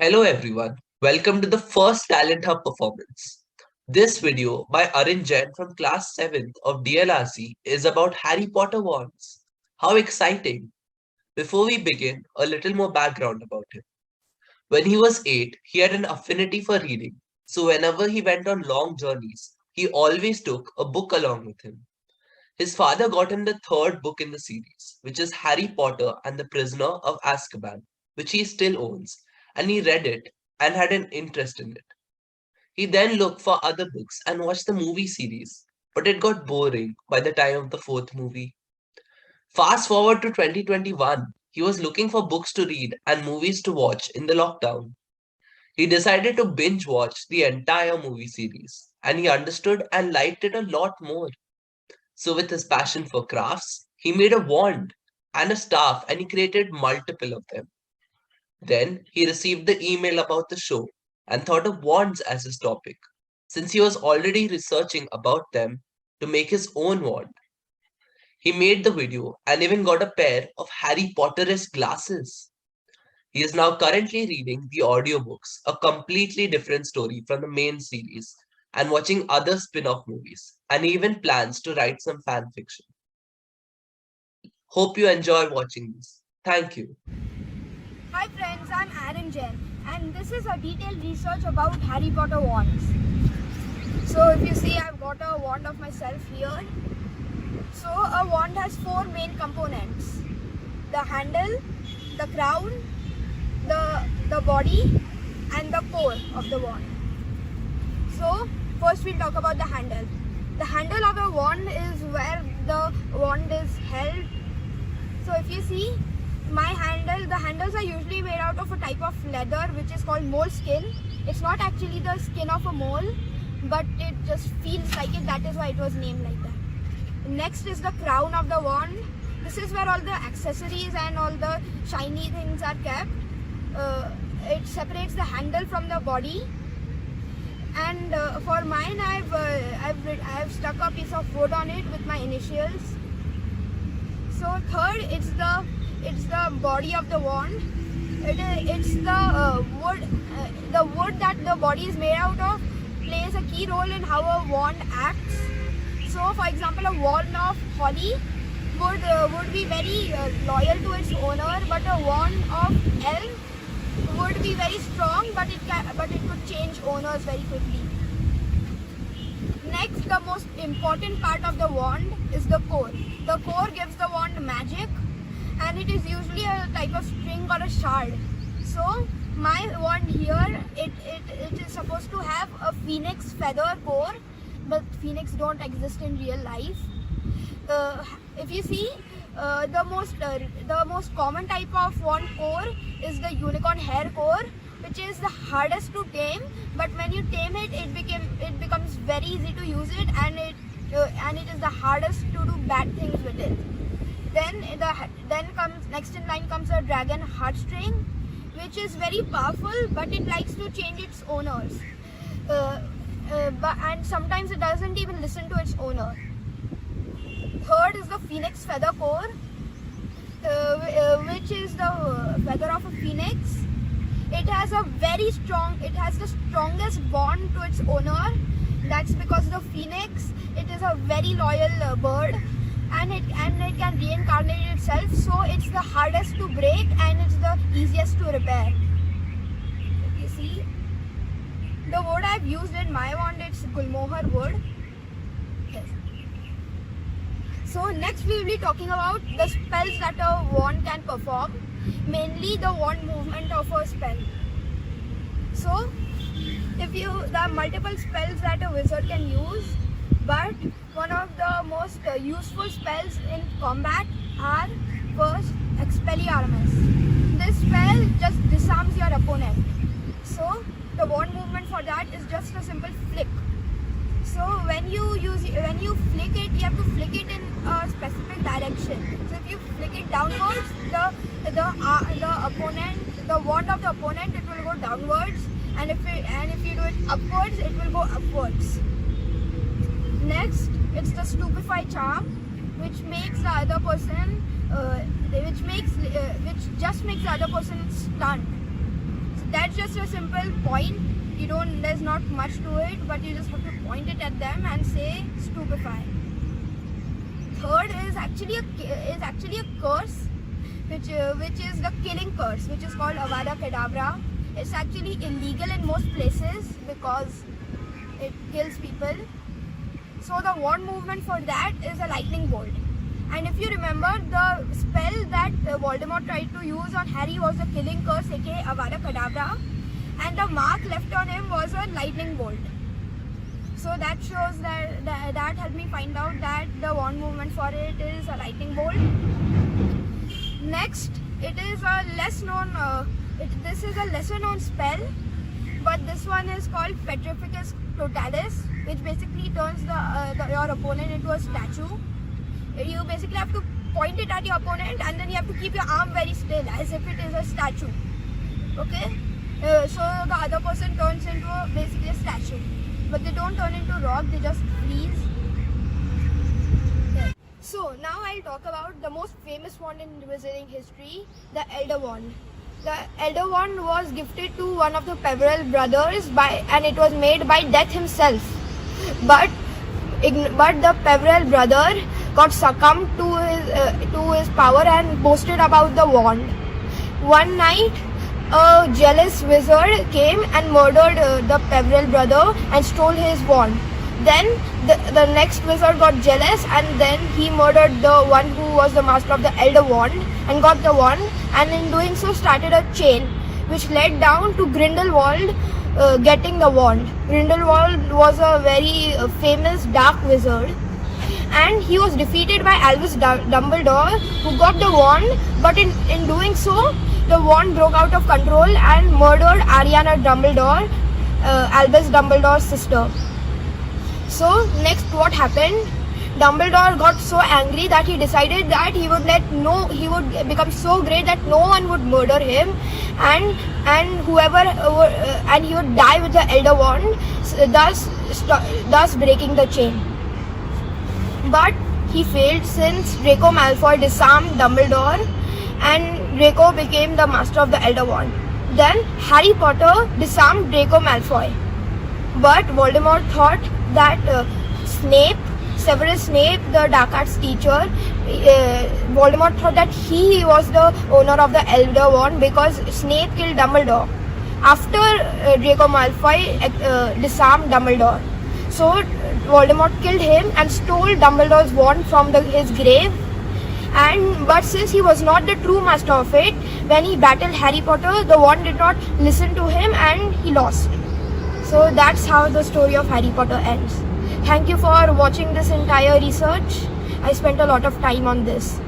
Hello everyone, welcome to the first Talent Hub performance. This video by Arin Jain from class 7th of DLRC is about Harry Potter wands. How exciting! Before we begin, a little more background about him. When he was 8, he had an affinity for reading, so whenever he went on long journeys, he always took a book along with him. His father got him the third book in the series, which is Harry Potter and the Prisoner of Azkaban, which he still owns, and he read it and had an interest in it. He then looked for other books and watched the movie series, but it got boring by the time of the fourth movie. Fast forward to 2021, he was looking for books to read and movies to watch in the lockdown. He decided to binge watch the entire movie series, and he understood and liked it a lot more. So, with his passion for crafts, he made a wand and a staff and he created multiple of them. Then he received the email about the show and thought of wands as his topic, since he was already researching about them to make his own wand. He made the video and even got a pair of Harry Potterish glasses. He is now currently reading the audiobooks, a completely different story from the main series, and watching other spin off movies, and he even plans to write some fan fiction. Hope you enjoy watching this. Thank you. Hi friends, I'm Arin Jain and this is a detailed research about Harry Potter wands. So if you see, I've got a wand of myself here. So a wand has four main components: the handle, the crown, the body and the core of the wand. So first we'll talk about the handle. The handle of the wand is where the wand is held. So if you see, the handles are usually made out of a type of leather which is called mole skin. It's not actually the skin of a mole, but it just feels like it. That is why it was named like that. Next is the crown of the wand. This is where all the accessories and all the shiny things are kept. It separates the handle from the body. And for mine, I've stuck a piece of wood on it with my initials. So third, it's the body of the wand. It's the wood. The wood that the body is made out of plays a key role in how a wand acts. So, for example, a wand of holly would be very loyal to its owner, but a wand of elm would be very strong, but it could change owners very quickly. Next, the most important part of the wand is the core. The core gives the wand magic, and it is usually a type of string or a shard. So my wand here, it is supposed to have a phoenix feather core, but phoenix don't exist in real life. If you see, the most common type of wand core is the unicorn hair core, which is the hardest to tame. But when you tame it, it becomes very easy to use it, and it is the hardest to do bad things with it. Then comes next in line comes a dragon heartstring, which is very powerful, but it likes to change its owners. And sometimes it doesn't even listen to its owner. Third is the phoenix feather core, which is the feather of a phoenix. It has the strongest bond to its owner. That's because the phoenix, it is a very loyal bird, and it can reincarnate itself. So it's the hardest to break and it's the easiest to repair. You see, the wood I've used in my wand, it's gulmohar wood. Yes. So next we will be talking about the spells that a wand can perform, mainly the wand movement of a spell. So there are multiple spells that a wizard can use, but one of the most useful spells in combat are first Expelliarmus. This spell just disarms your opponent. So the wand movement for that is just a simple flick. So when you flick it, you have to flick it in a specific direction. So if you flick it downwards, the wand of the opponent, it will go downwards, and if you do it upwards, it will go upwards. Next, it's the stupefy charm, which makes the other person, which just makes the other person stunned. So that just a simple point. There's not much to it, but you just have to point it at them and say stupefy. Third is actually a curse, which is the killing curse, which is called Avada Kedavra. It's actually illegal in most places because it kills people. So the wand movement for that is a lightning bolt. And if you remember, the spell that Voldemort tried to use on Harry was the killing curse, aka Avada Kedavra, and the mark left on him was a lightning bolt. So that shows that helped me find out that the wand movement for it is a lightning bolt. Next, it is a less known. This is a lesser known spell, but this one is called Petrificus Totalis, which basically turns your opponent into a statue. You basically have to point it at your opponent and then you have to keep your arm very still as if it is a statue. Okay? So the other person turns into basically a statue. But they don't turn into rock, they just freeze. Yeah. So now I'll talk about the most famous wand in wizarding history, the Elder Wand. The Elder Wand was gifted to one of the Peverell brothers and it was made by Death himself. But the Peverell brother got succumbed to his power and boasted about the wand. One night, a jealous wizard came and murdered the Peverell brother and stole his wand. Then the next wizard got jealous and then he murdered the one who was the master of the Elder Wand and got the wand, and in doing so started a chain which led down to Grindelwald getting the wand. Grindelwald was a very famous dark wizard, and he was defeated by Albus Dumbledore, who got the wand, but in doing so, the wand broke out of control and murdered Ariana Dumbledore, Albus Dumbledore's sister. So next what happened? Dumbledore got so angry that he decided that he would become so great that no one would murder him, and he would die with the Elder Wand, thus breaking the chain. But he failed since Draco Malfoy disarmed Dumbledore and Draco became the master of the Elder Wand. Then Harry Potter disarmed Draco Malfoy. But Voldemort thought that Severus Snape, the Dark Arts teacher, Voldemort thought that he was the owner of the Elder Wand because Snape killed Dumbledore after Draco Malfoy disarmed Dumbledore. So Voldemort killed him and stole Dumbledore's wand from his grave. But since he was not the true master of it, when he battled Harry Potter, the wand did not listen to him and he lost. So that's how the story of Harry Potter ends. Thank you for watching this entire research. I spent a lot of time on this.